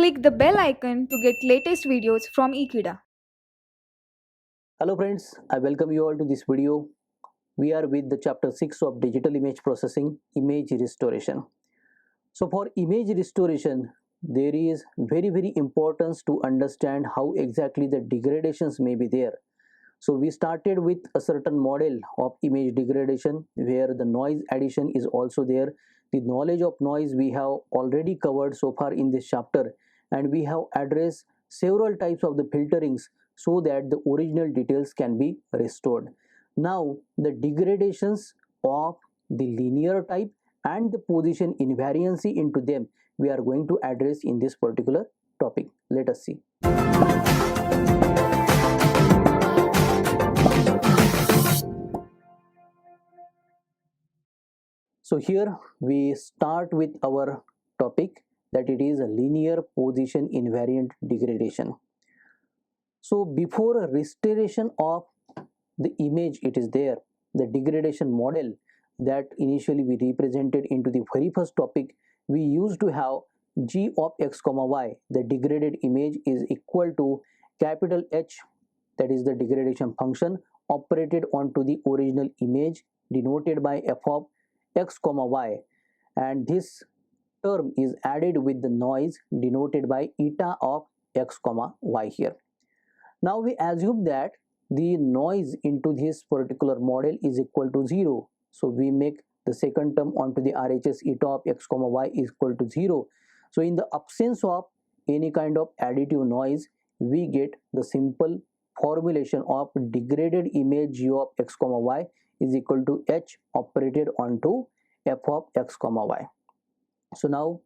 Click the bell icon to get latest videos from Ekeeda. Hello friends, I welcome you all to this video. We are with the chapter 6 of digital image processing, image restoration. So for image restoration, there is very importance to understand how exactly the degradations may be there. So we started with a certain model of image degradation where the noise addition is also there. The knowledge of noise we have already covered so far in this chapter, and we have addressed several types of the filterings so that the original details can be restored. Now the degradations of the linear type and the position invariancy into them we are going to address in this particular topic. Let us see. So here we start with our topic, that it is a linear position invariant degradation. So before restoration of the image, it is there the degradation model that initially we represented into the very first topic. We used to have g of x comma y, the degraded image, is equal to capital H, that is the degradation function operated onto the original image denoted by f of x comma y, and this term is added with the noise denoted by eta of x comma y here. Now we assume that the noise into this particular model is equal to 0. So we make the second term onto the RHS eta of x comma y is equal to 0. So in the absence of any kind of additive noise, we get the simple formulation of degraded image g of x comma y is equal to h operated onto f of x comma y. So now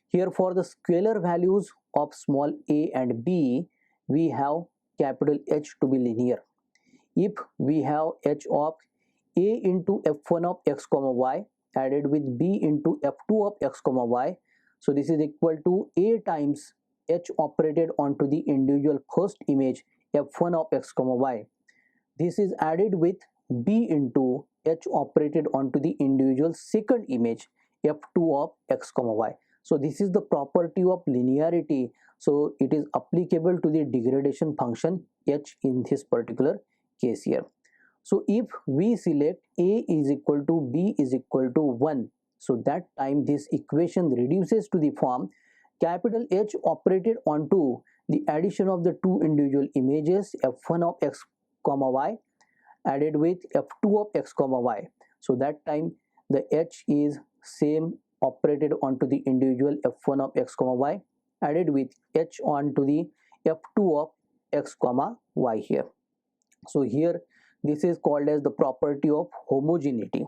here for the scalar values of small a and b, we have capital H to be linear. If we have h of a into f1 of x comma y added with b into f2 of x comma y, so this is equal to a times h operated onto the individual first image f1 of x comma y. This is added with b into h operated onto the individual second image f2 of x comma y. So this is the property of linearity, so it is applicable to the degradation function h in this particular case here. So if we select a is equal to b is equal to 1, so that time this equation reduces to the form capital H operated onto the addition of the two individual images f1 of x comma y added with f2 of x comma y. So that time the h is same operated onto the individual f1 of x comma y added with h onto the f2 of x comma y here. So here this is called as the property of homogeneity.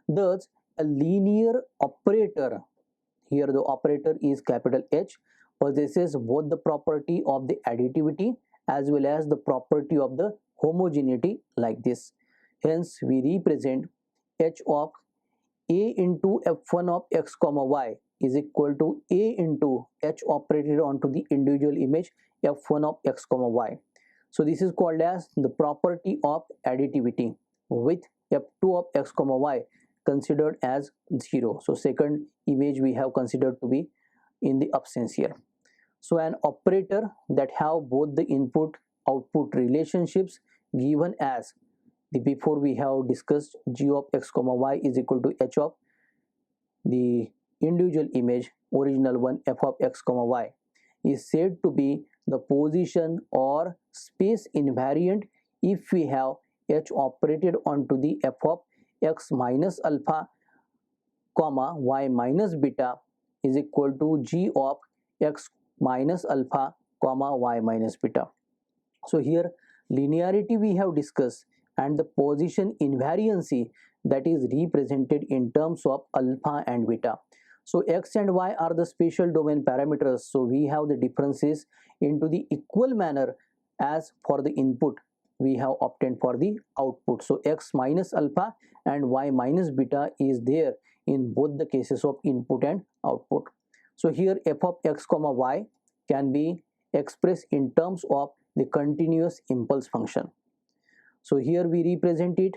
Thus a linear operator, here the operator is capital H, possesses both the property of the additivity as well as the property of the homogeneity like this. Hence we represent h of a into f1 of x comma y is equal to a into h operated onto the individual image f1 of x comma y. So this is called as the property of additivity with f2 of x comma y considered as 0. So second image we have considered to be in the absence here. So an operator that have both the input output relationships given as the before we have discussed g of x comma y is equal to h of the individual image original one f of x comma y is said to be the position or space invariant if we have h operated onto the f of x minus alpha comma y minus beta is equal to g of x minus alpha comma y minus beta. So here linearity we have discussed and the position invariancy that is represented in terms of alpha and beta. So x and y are the spatial domain parameters, so we have the differences into the equal manner as for the input we have obtained for the output. So x minus alpha and y minus beta is there in both the cases of input and output. So here f of x comma y can be expressed in terms of the continuous impulse function. So here we represent it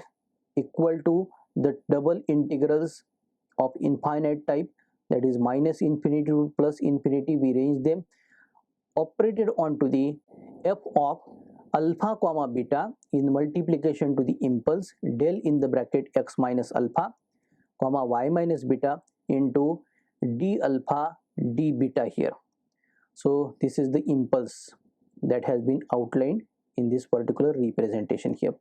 equal to the double integrals of infinite type, that is minus infinity to plus infinity, we range them operated onto the f of alpha comma beta in multiplication to the impulse del in the bracket x minus alpha comma y minus beta into d alpha d beta here. So this is the impulse that has been outlined in this particular representation here.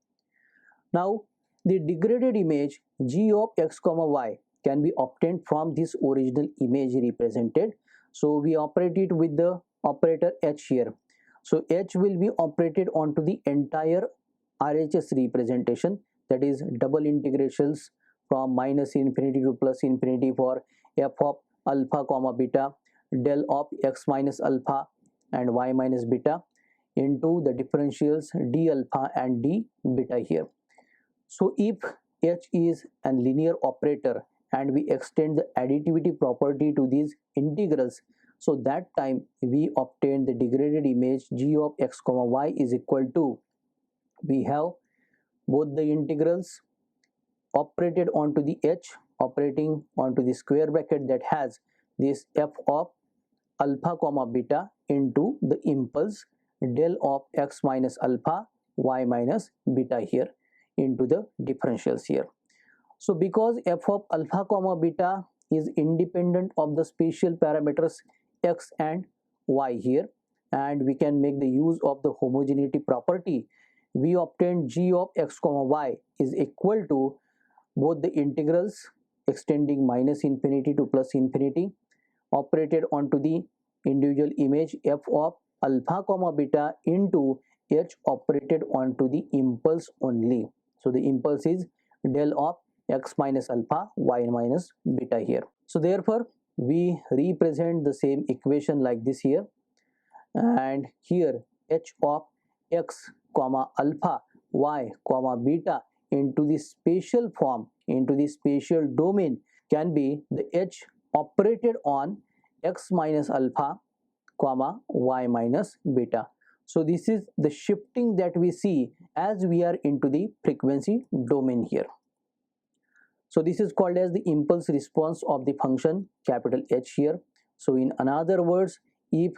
Now the degraded image g of x comma y can be obtained from this original image represented. So we operate it with the operator h here. So h will be operated onto the entire RHS representation, that is double integrations from minus infinity to plus infinity for f of alpha comma beta del of x minus alpha and y minus beta into the differentials d alpha and d beta here. So if h is a linear operator and we extend the additivity property to these integrals, so that time we obtain the degraded image g of x comma y is equal to, we have both the integrals operated onto the h operating onto the square bracket that has this f of alpha comma beta into the impulse del of x minus alpha y minus beta here into the differentials here. So because f of alpha comma beta is independent of the spatial parameters x and y here, and we can make the use of the homogeneity property, we obtain g of x comma y is equal to both the integrals extending minus infinity to plus infinity operated onto the individual image f of alpha comma beta into h operated onto the impulse only. So the impulse is del of x minus alpha y minus beta here. So therefore we represent the same equation like this here, and here h of x comma alpha y comma beta into the spatial form, into the spatial domain, can be the h operated on x minus alpha comma y minus beta. So this is the shifting that we see as we are into the frequency domain here. So this is called as the impulse response of the function capital H here. So in another words, if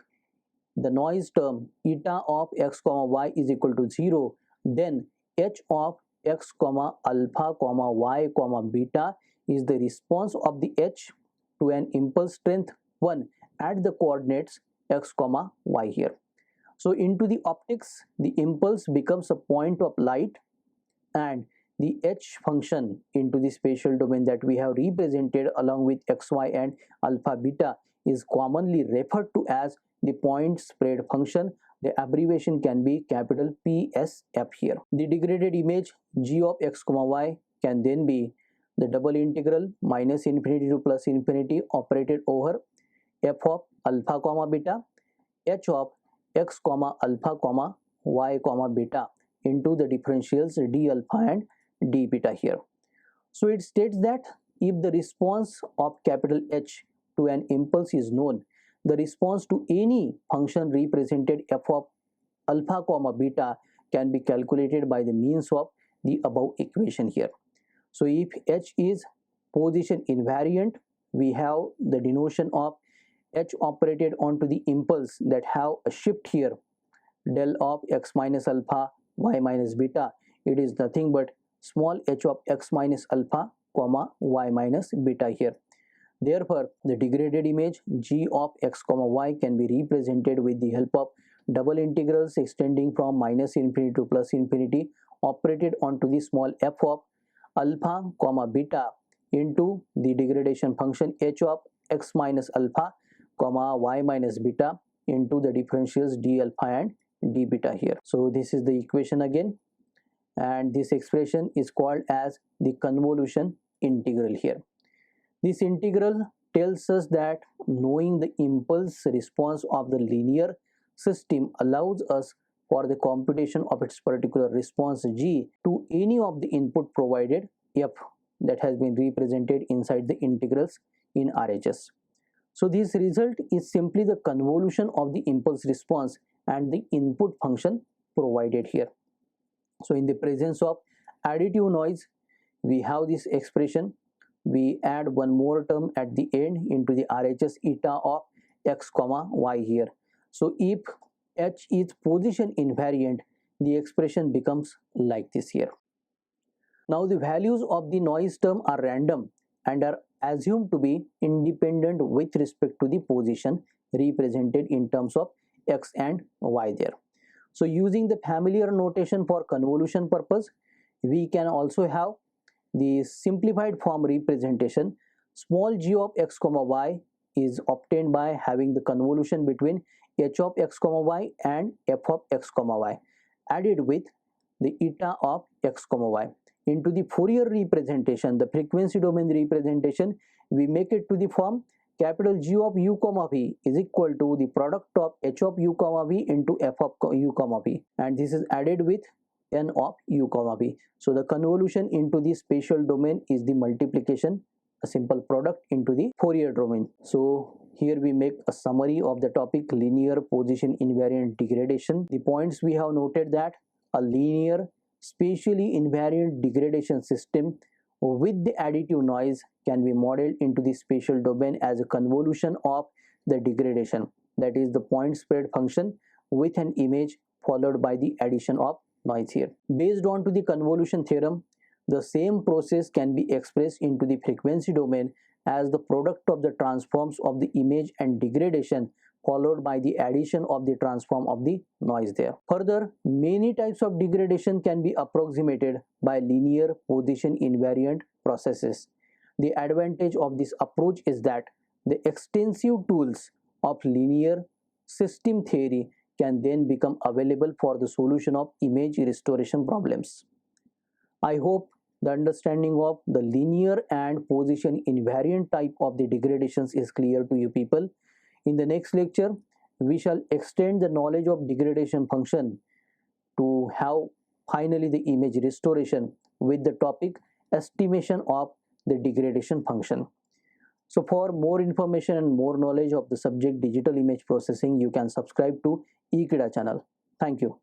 the noise term eta of x comma y is equal to 0, then h of x comma alpha comma y comma beta is the response of the h to an impulse strength 1 at the coordinates x comma y here. So into the optics, the impulse becomes a point of light, and the h function into the spatial domain that we have represented along with xy and alpha beta is commonly referred to as the point spread function. The abbreviation can be capital PSF here. The degraded image g of x comma y can then be the double integral minus infinity to plus infinity operated over f of alpha comma beta h of x comma alpha comma y comma beta into the differentials d alpha and d beta here. So it states that if the response of capital H to an impulse is known, the response to any function represented f of alpha comma beta can be calculated by the means of the above equation here. So if H is position invariant, we have the denotation of H operated onto the impulse that have a shift here del of x minus alpha y minus beta. It is nothing but small h of x minus alpha comma y minus beta here. Therefore the degraded image g of x comma y can be represented with the help of double integrals extending from minus infinity to plus infinity operated onto the small f of alpha comma beta into the degradation function h of x minus alpha comma y minus beta into the differentials d alpha and d beta here. So this is the equation again, and this expression is called as the convolution integral here. This integral tells us that knowing the impulse response of the linear system allows us for the computation of its particular response g to any of the input provided f that has been represented inside the integrals in RHS. So this result is simply the convolution of the impulse response and the input function provided here. So in the presence of additive noise, we have this expression. We add one more term at the end into the RHS eta of x comma y here. So if H is position invariant, the expression becomes like this here. Now the values of the noise term are random and are assumed to be independent with respect to the position represented in terms of x and y there. So using the familiar notation for convolution purpose, we can also have the simplified form representation. Small g of x comma y is obtained by having the convolution between h of x comma y and f of x comma y added with the eta of x comma y. Into the Fourier representation, the frequency domain representation, we make it to the form capital G of u comma v is equal to the product of h of u comma v into f of u comma v, and this is added with n of u comma v. So the convolution into the spatial domain is the multiplication, a simple product into the Fourier domain. So here we make a summary of the topic linear position invariant degradation. The points we have noted that a linear spatially invariant degradation system with the additive noise can be modeled into the spatial domain as a convolution of the degradation, that is the point spread function with an image followed by the addition of noise here. Based on to the convolution theorem, the same process can be expressed into the frequency domain as the product of the transforms of the image and degradation followed by the addition of the transform of the noise there. Further, many types of degradation can be approximated by linear position invariant processes. The advantage of this approach is that the extensive tools of linear system theory can then become available for the solution of image restoration problems. I hope the understanding of the linear and position invariant type of the degradations is clear to you people. In the next lecture, we shall extend the knowledge of degradation function to have finally the image restoration with the topic estimation of the degradation function. So for more information and more knowledge of the subject digital image processing, you can subscribe to Ekeeda channel. Thank you.